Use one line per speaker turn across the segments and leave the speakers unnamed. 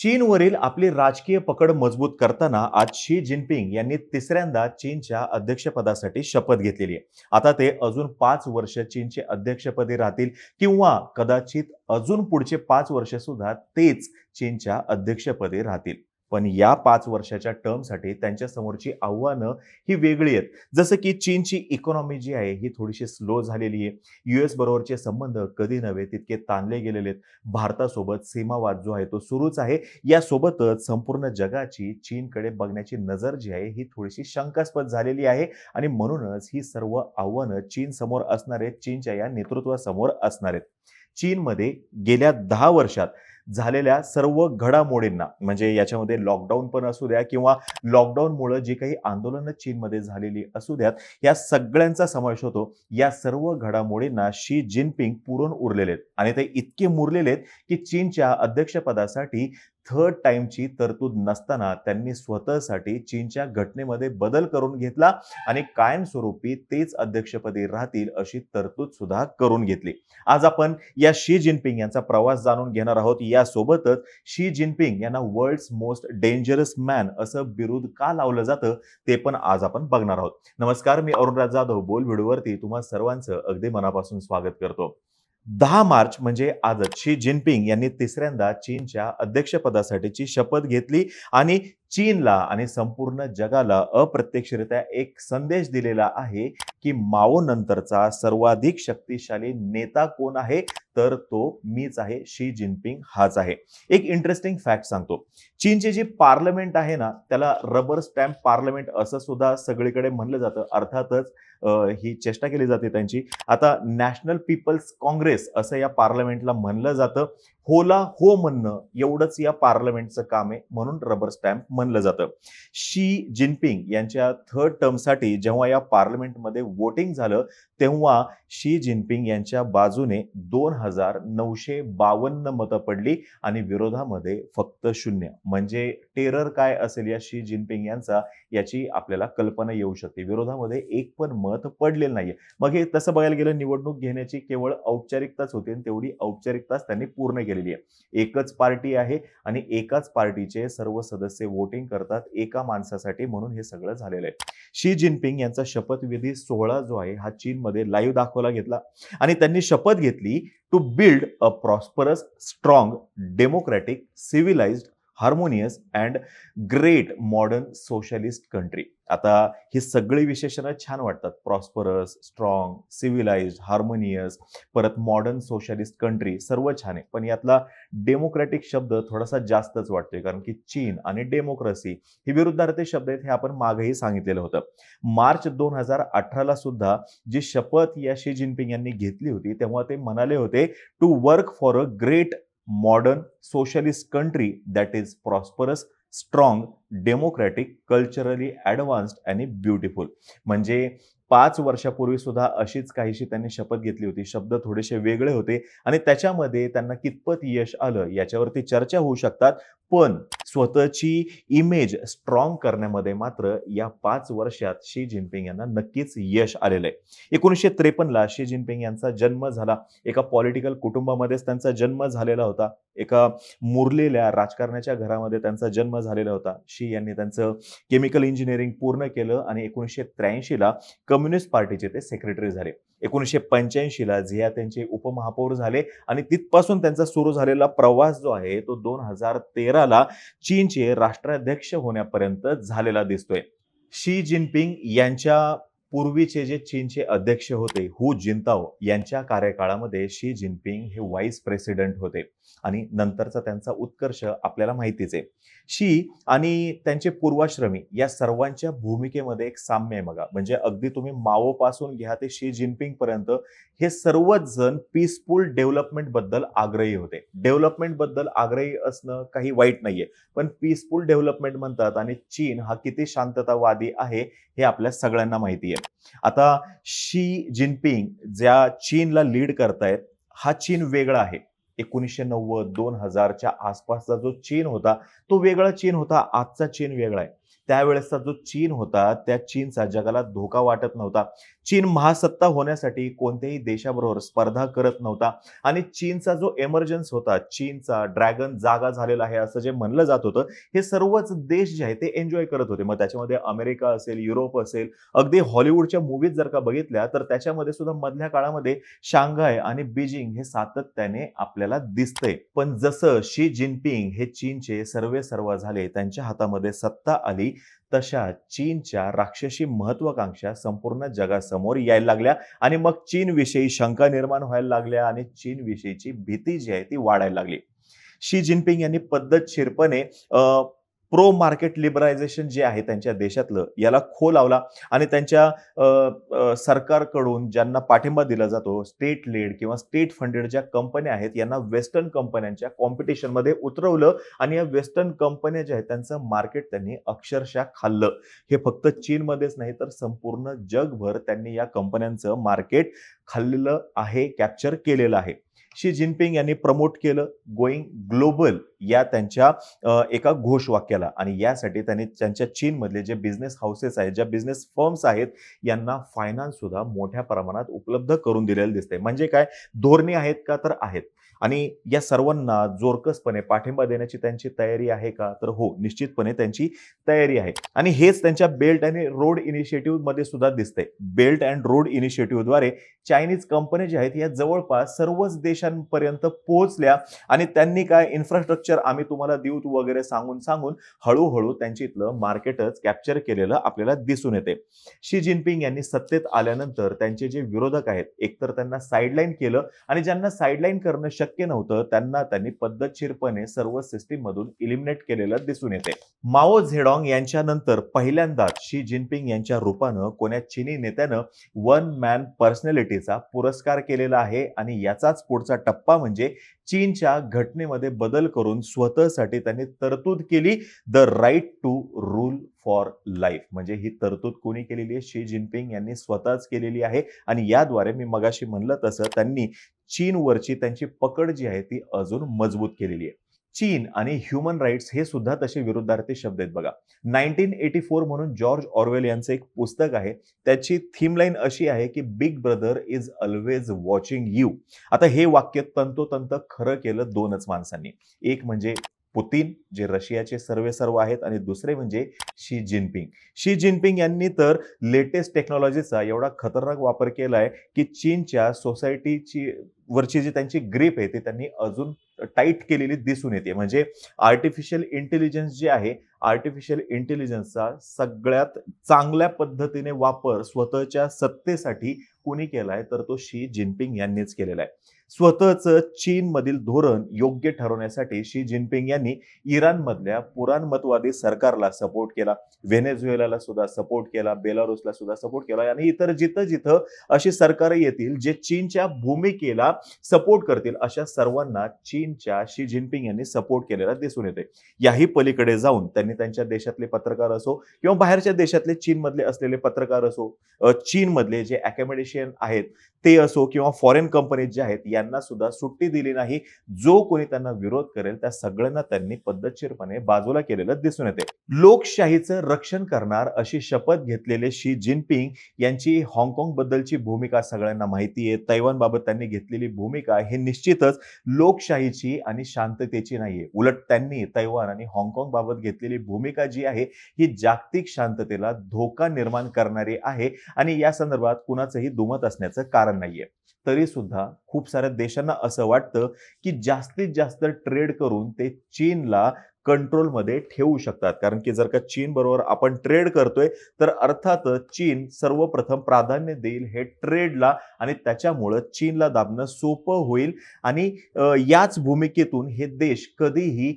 चीनवरील आपली राजकीय पकड मजबूत करताना आज शी जिनपिंग यांनी तिसऱ्यांदा चीनच्या अध्यक्षपदासाठी शपथ घेतलेली आहे. आता ते अजून 5 वर्ष चीनचे अध्यक्षपदी राहतील किंवा कदाचित अजून पुढचे 5 वर्ष सुद्धा तेच चीनच्या अध्यक्षपदी राहतील. पण या 5 वर्षाच्या टर्मसाठी त्यांच्या समोरची आव्हानं ही वेगळी आहेत. जसं की चीनची इकॉनॉमी जी आहे ही थोडीशी स्लो झालेली आहे. US बरोबरचे संबंध कधी नव्हे तितके ताणले गेलेले आहेत. भारतासोबत सीमावाद जो आहे तो सुरूच आहे. यासोबतच संपूर्ण जगाची चीनकडे बघण्याची नजर जी आहे ही थोडीशी शंकास्पद झालेली आहे आणि म्हणूनच ही सर्व आव्हानं चीन समोर असणार आहेत, चीनच्या या नेतृत्वासमोर असणार आहेत. चीनमध्ये गेल्या 10 वर्षात झालेल्या सर्व घडामोडींना म्हणजे याच्यामध्ये लॉकडाऊन पण असू द्या किंवा लॉकडाऊनमुळे जी काही आंदोलनं चीनमध्ये झालेली असू द्यात, या सगळ्यांचा समावेश होतो. या सर्व घडामोडींना शी जिनपिंग पुरून उरलेले आहेत आणि ते इतके मुरलेले आहेत की चीनच्या अध्यक्षपदासाठी थर्ड टाइमची तरतूद नसताना त्यांनी स्वतःसाठी चीनच्या घटनेमध्ये बदल करून घेतला आणि कायमस्वरूपी तेच अध्यक्षपदी राहतील अशी तरतूद सुद्धा करून घेतली. आज आपण या शी जिनपिंग यांचा प्रवास जाणून घेणार आहोत. यासोबतच शी जिनपिंग यांना वर्ल्ड्स मोस्ट डेंजरस मॅन असं बिरुद का लावलं जातं ते पण आज आपण बघणार आहोत. नमस्कार, मी अरुणराज जाधव बोल व्हिडिओवरती तुम्हा सर्वांचं अगदी मनापासून स्वागत करतो. 10 मार्च म्हणजे आजच शी जिनपिंग यांनी तिसऱ्यांदा चीनच्या अध्यक्षपदासाठीची शपथ घेतली आणि चीनला आणि संपूर्ण जगाला अप्रत्यक्षरित्या एक संदेश दिलेला आहे की माओ नंतरचा सर्वाधिक शक्तिशाली नेता कोण आहे, तर तो मीच आहे, शी जिनपिंग हाच आहे. एक इंटरेस्टिंग फॅक्ट सांगतो. चीनची जी पार्लमेंट आहे ना, त्याला रबर स्टॅम्प पार्लमेंट असं सुद्धा सगळीकडे म्हणलं जातं. अर्थातच ही चेष्टा केली जाते त्यांची. आता नॅशनल पीपल्स काँग्रेस असं या पार्लमेंटला म्हणलं जातं. होला हो म्हणणं एवढंच या पार्लमेंटचं काम आहे, म्हणून रबर स्टॅम्प म्हणलं जातं. शी जिनपिंग यांच्या थर्ड टर्मसाठी जेव्हा या पार्लमेंटमध्ये वोटिंग झालं तेव्हा शी जिनपिंग यांच्या बाजूने 2,952 मतं पडली आणि विरोधामध्ये फक्त 0. म्हणजे टेरर काय असेल या शी जिनपिंग यांचा याची आपल्याला कल्पना येऊ शकते. विरोधामध्ये एक पण मत पडलेलं नाहीये. मग हे तसं बघायला गेलं निवडणूक घेण्याची केवळ औपचारिकताच होती आणि तेवढी औपचारिकताच त्यांनी पूर्ण केलेली आहे. एकच पार्टी आहे आणि एकाच पार्टीचे सर्व सदस्य वोटिंग करतात एका माणसासाठी, म्हणून हे सगळं झालेलं आहे. शी जिनपिंग यांचा शपथविधी सोहळा जो आहे हा चीनमध्ये लाईव्ह दाखवला घेतला आणि त्यांनी शपथ घेतली to build a prosperous, strong, democratic, civilised, harmonious and great modern socialist country. आता ही सगळी विशेषणं छान वाटतात. प्रॉस्परस, स्ट्रॉंग, सिव्हिलाइज्ड, हार्मोनियस, परत मॉडर्न सोशलिस्ट कंट्री सर्व छान आहे. पण यातला डेमोक्रॅटिक शब्द थोडासा जास्तच वाटतोय, कारण की चीन आणि डेमोक्रेसी ही विरुद्धार्थी शब्द आहेत, हे आपण मागेही सांगितलेलं होतं. मार्च 2018ला सुद्धा जी शपथ या शी जिनपिंग यांनी घेतली होती तेव्हा ते म्हणाले होते to work for a great modern socialist country that is prosperous, strong, democratic, culturally advanced आणि ब्युटिफुल. म्हणजे 5 वर्षापूर्वी सुद्धा अशीच काहीशी त्यांनी शपथ घेतली होती. शब्द थोडेसे वेगळे होते आणि त्याच्यामध्ये त्यांना कितपत यश आलं याच्यावरती चर्चा होऊ शकतात. पण स्वतःची इमेज स्ट्रॉंग करण्यामध्ये मात्र या 5 वर्षात शी जिनपिंग यांना नक्कीच यश आलेलं आहे. 1953ला शी जिनपिंग यांचा जन्म झाला. एका पॉलिटिकल कुटुंबामध्येच त्यांचा जन्म झालेला होता. एका मुरलेल्या राजकारणाच्या घरामध्ये त्यांचा जन्म झालेला होता. शी यांनी त्यांचं केमिकल इंजिनिअरिंग पूर्ण केलं आणि 1983ला कम्युनिस्ट पार्टीचे ते सेक्रेटरी झाले. 1985ला झिया त्यांचे उपमहापौर झाले आणि तिथपासून त्यांचा सुरू झालेला प्रवास जो आहे तो 2013ला चीनचे राष्ट्राध्यक्ष होण्यापर्यंत झालेला दिसतोय. शी जिनपिंग यांच्या पूर्वीचे जे चीनचे अध्यक्ष होते हू जिनताओ यांच्या कार्यकाळामध्ये शी जिनपिंग हे व्हाईस प्रेसिडेंट होते आणि नंतरचा त्यांचा उत्कर्ष आपल्याला माहितीच आहे. शी आणि त्यांचे पूर्वाश्रमी या सर्वांच्या भूमिकेमध्ये एक साम्य आहे बघा. म्हणजे अगदी तुम्ही माओ पासून घ्या ते शी जिनपिंग पर्यंत हे सर्वच जण पीसफुल डेव्हलपमेंट बद्दल आग्रही होते. डेव्हलपमेंट बद्दल आग्रही असणं काही वाईट नाहीये, पण पीसफुल डेव्हलपमेंट म्हणतात आणि चीन हा किती शांततावादी आहे हे आपल्या सगळ्यांना माहिती आहे. आता शी जिनपिंग ज्या चीनला लीड करतायत हा चीन वेगळा आहे. 1990-2000च्या आसपासचा जो चीन होता तो वेगळा चीन होता. आजचा चीन वेगळा आहे. त्यावेळेसचा जो चीन होता, त्या चीनचा जगाला धोका वाटत नव्हता. चीन महासत्ता होण्यासाठी कोणत्याही देशाबरोबर स्पर्धा करत नव्हता आणि चीनचा जो एमर्जन्स होता, चीनचा ड्रॅगन जागा झालेला आहे असं जे म्हणलं जात होतं, हे सर्वच देश जे आहे ते एन्जॉय करत होते. मग त्याच्यामध्ये अमेरिका असेल, युरोप असेल, अगदी हॉलिवूडच्या मूव्हीज जर का बघितल्या तर त्याच्यामध्ये सुद्धा मधल्या काळामध्ये शांघाय आणि बीजिंग हे सातत्याने आपल्याला दिसतंय. पण जसं शी जिनपिंग हे चीनचे सर्वेसर्वा झाले, त्यांच्या हातामध्ये सत्ता आली, तशा चीनच्या राक्षसी महत्वाकांक्षा संपूर्ण जगासमोर यायला लागल्या आणि मग चीनविषयी शंका निर्माण व्हायला लागल्या आणि चीनविषयीची भीती जी आहे ती वाढायला लागली. शी जिनपिंग यांनी पद्धतशीरपणे प्रो मार्केट लिबरायझेशन जे आहे त्यांच्या देशातलं याला खो लावला आणि त्यांच्या सरकारकडून ज्यांना पाठिंबा दिला जातो, स्टेट लेड किंवा स्टेट फंडेड ज्या कंपन्या आहेत, यांना वेस्टर्न कंपन्यांच्या कॉम्पिटिशनमध्ये उतरवलं आणि या वेस्टर्न कंपन्या ज्या आहेत त्यांचं मार्केट त्यांनी अक्षरशः खाल्लं. हे फक्त चीनमध्येच नाही तर संपूर्ण जगभर त्यांनी या कंपन्यांचं मार्केट खाल्लेलं आहे, कॅप्चर केलेलं आहे. शी जिनपिंग यांनी प्रमोट केलं गोइंग ग्लोबल या त्यांच्या एका घोषवाक्याला आणि यासाठी त्यांनी त्यांच्या चीनमधले जे बिझनेस हाऊसेस आहेत, ज्या बिझनेस फर्म्स आहेत, यांना फायनान्स सुद्धा मोठ्या प्रमाणात उपलब्ध करून दिलेलं दिसतंय. म्हणजे काय, धोरणे आहेत का? तर आहेत. आणि या सर्वांना जोरकसपणे पाठिंबा देण्याची त्यांची तयारी आहे का? तर हो, निश्चितपणे त्यांची तयारी आहे. आणि हेच त्यांच्या बेल्ट आणि रोड इनिशिएटिव्ह मध्ये सुद्धा दिसतंय. बेल्ट अँड रोड इनिशिएटिव्हद्वारे चायनीज कंपन्या ज्या आहेत या जवळपास सर्वच देशांपर्यंत पोहोचल्या आणि त्यांनी काय इन्फ्रास्ट्रक्चर आम्ही तुम्हाला देऊ वगैरे सांगून सांगून हळूहळू त्यांच्या इथलं मार्केटच कॅप्चर केलेलं आपल्याला दिसून येते. शी जिनपिंग यांनी सत्तेत आल्यानंतर त्यांचे जे विरोधक आहेत, एकतर त्यांना साईडलाईन केलं आणि ज्यांना साईडलाईन करणं शक्य नव्हतं त्यांना त्यांनी पद्धतशीरपणे सर्व सिस्टीम मधून इलिमिनेट केलेलं दिसून येते. माओ झेडॉंग यांच्यानंतर पहिल्यांदाच शी जिनपिंग यांच्या रूपानं कोण्या चीनी नेत्यानं वन मॅन पर्सनॅलिटीचा पुरस्कार केलेला आहे आणि याचाच पुढचा टप्पा म्हणजे चीनच्या घटनेमध्ये बदल करून स्वतःसाठी त्यांनी तरतूद केली, the right to rule for life. म्हणजे ही तरतूद कोणी केलेली आहे? शी जिनपिंग यांनी स्वतःच केलेली आहे आणि याद्वारे मी मगाशी म्हणलं तसं त्यांनी चीनवरची त्यांची पकड जी आहे ती अजून मजबूत केलेली आहे. चीन आणि ह्युमन राईट्स हे सुद्धा तसे विरुद्धार्थी शब्द आहेत बघा. 1984 म्हणून जॉर्ज ऑरवेल यांचं एक पुस्तक आहे. त्याची थीम लाईन अशी आहे की big brother is always watching you. आता हे वाक्य तंतोतंत खरं केलं दोनच माणसांनी. एक म्हणजे पुतीन जे रशियाचे सर्वेसर्वा आहेत आणि दुसरे म्हणजे शी जिनपिंग. शी जिनपिंग यांनी तर लेटेस्ट टेक्नॉलॉजीचा एवढा खतरनाक वापर केलाय की चीनच्या सोसायटीची वरची जी त्यांची ग्रीप आहे ती त्यांनी अजून टाईट केलेली दिसून येते. म्हणजे आर्टिफिशियल इंटेलिजन्स जे आहे, आर्टिफिशियल इंटेलिजन्सचा सगळ्यात चांगल्या पद्धतीने वापर स्वतःच्या सत्तेसाठी कोणी केलाय तर तो शी जिनपिंग यांनीच केलेला आहे. स्वतःचं चीनमधील धोरण योग्य ठरवण्यासाठी शी जिनपिंग यांनी इराणमधल्या पुराणमतवादी सरकारला सपोर्ट केला, व्हेनेझुएलाला सुद्धा सपोर्ट केला, बेलारुसला सुद्धा सपोर्ट केला आणि इतर जिथं जिथं अशी सरकार येतील जे चीनच्या भूमिकेला सपोर्ट करतील अशा सर्वांना चीनच्या शी जिनपिंग यांनी सपोर्ट केलेला दिसून येते. याही पलीकडे जाऊन त्यांनी त्यांच्या देशातले पत्रकार असो किंवा बाहेरच्या देशातले चीनमधले असलेले पत्रकार असो, चीनमधले जे अकॅमेडिशियन आहेत ते असो किंवा फॉरेन कंपनीज ज्या आहेत यांना सुद्धा सुट्टी दिली नाही. जो कोणी त्यांना विरोध करेल त्या सगळ्यांना त्यांनी पद्धतशीरपणे बाजूला केलेलं दिसून येते. लोकशाहीचं रक्षण करणार अशी शपथ घेतलेले शी जिनपिंग यांची हाँगकाँग बद्दलची भूमिका सगळ्यांना माहिती आहे. तैवान बाबत त्यांनी घेतलेली भूमिका हे निश्चितच लोकशाहीची आणि शांततेची नाहीये. उलट त्यांनी तैवान आणि हाँगकाँग बाबत घेतलेली भूमिका जी आहे ही जागतिक शांततेला धोका निर्माण करणारी आहे आणि या संदर्भात कुणाचंही दुमत असण्याचं कारण नाहीये. तरी सुद्धा खूप साऱ्या देशांना असं वाटतं की जास्तीत जास्त ट्रेड करून ते चीनला कंट्रोलमध्ये ठेवू शकतात. कारण की जर का चीन बरोबर आपण ट्रेड करतोय तर अर्थातच चीन सर्वप्रथम प्राधान्य देईल हे ट्रेडला आणि त्याच्यामुळं चीनला दाबणं सोपं होईल आणि याच भूमिकेतून हे देश कधीही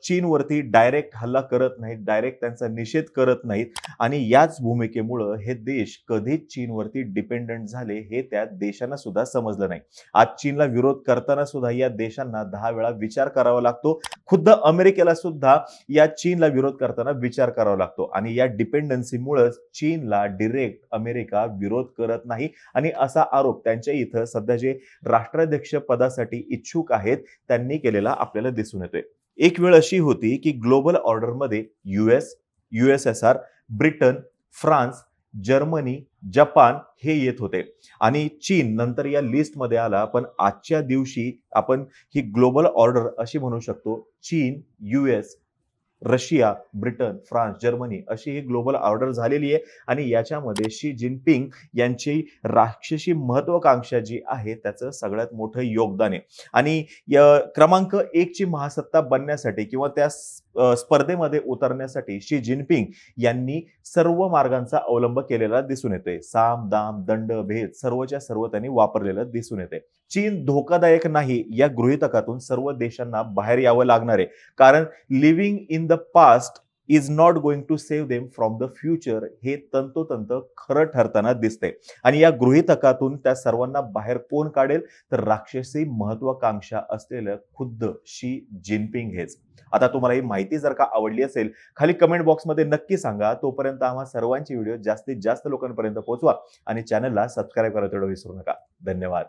चीनवरती डायरेक्ट हल्ला करत नाहीत, डायरेक्ट त्यांचा निषेध करत नाहीत आणि याच भूमिकेमुळं हे देश कधीच चीनवरती डिपेंडंट झाले हे त्या देशांना सुद्धा समजलं नाही. आज चीनला विरोध करताना सुद्धा या देशांना 10 वेळा विचार करावा लागतो. खुद्द अमेरिकेला सुद्धा या चीनला विरोध करताना विचार करावा लागतो आणि या डिपेंडन्सीमुळेच चीनला डायरेक्ट अमेरिका विरोध करत नाही आणि असा आरोप त्यांच्या इथं सध्या जे राष्ट्राध्यक्ष पदासाठी इच्छुक आहेत त्यांनी केलेला आपल्याला दिसून येतोय. एक वेळ अशी होती की ग्लोबल ऑर्डरमध्ये US, USSR, Britain, France, Germany, Japan हे येत होते आणि चीन नंतर या लिस्टमध्ये आला. पण आजच्या दिवशी आपण ही ग्लोबल ऑर्डर अशी म्हणू शकतो. चीन, US, Russia, Britain, France, Germany अशी ही ग्लोबल ऑर्डर झालेली आहे आणि याच्यामध्ये शी जिनपिंग यांची राक्षसी महत्वाकांक्षा जी आहे त्याचं सगळ्यात मोठं योगदान आहे. आणि क्रमांक 1 ची महासत्ता बनण्यासाठी किंवा त्या स्पर्धेमध्ये उतरण्यासाठी शी जिनपिंग यांनी सर्व मार्गांचा अवलंब केलेला दिसून येतोय. साम, दाम, दंड, भेद सर्वच्या सर्व त्यांनी वापरलेलं दिसून येते. चीन धोकादायक नाही या गृहीतकातून सर्व देशांना बाहेर यावं लागणार आहे. कारण living in the past is not going to save them from the future हे तंतोतंत खरं ठरताना दिसते. आणि या गृहीतकातून त्या सर्वांना बाहेर कोण काढेल तर राक्षसी महत्वाकांक्षा असलेलं खुद्द शी जिनपिंग हेच. आता तुम्हाला ही माहिती जर का आवडली असेल खाली कमेंट बॉक्समध्ये नक्की सांगा. तोपर्यंत आम्हा सर्वांची व्हिडिओ जास्तीत जास्त लोकांपर्यंत पोहोचवा आणि चॅनलला सबस्क्राईब करायला तेवढं विसरू नका. धन्यवाद.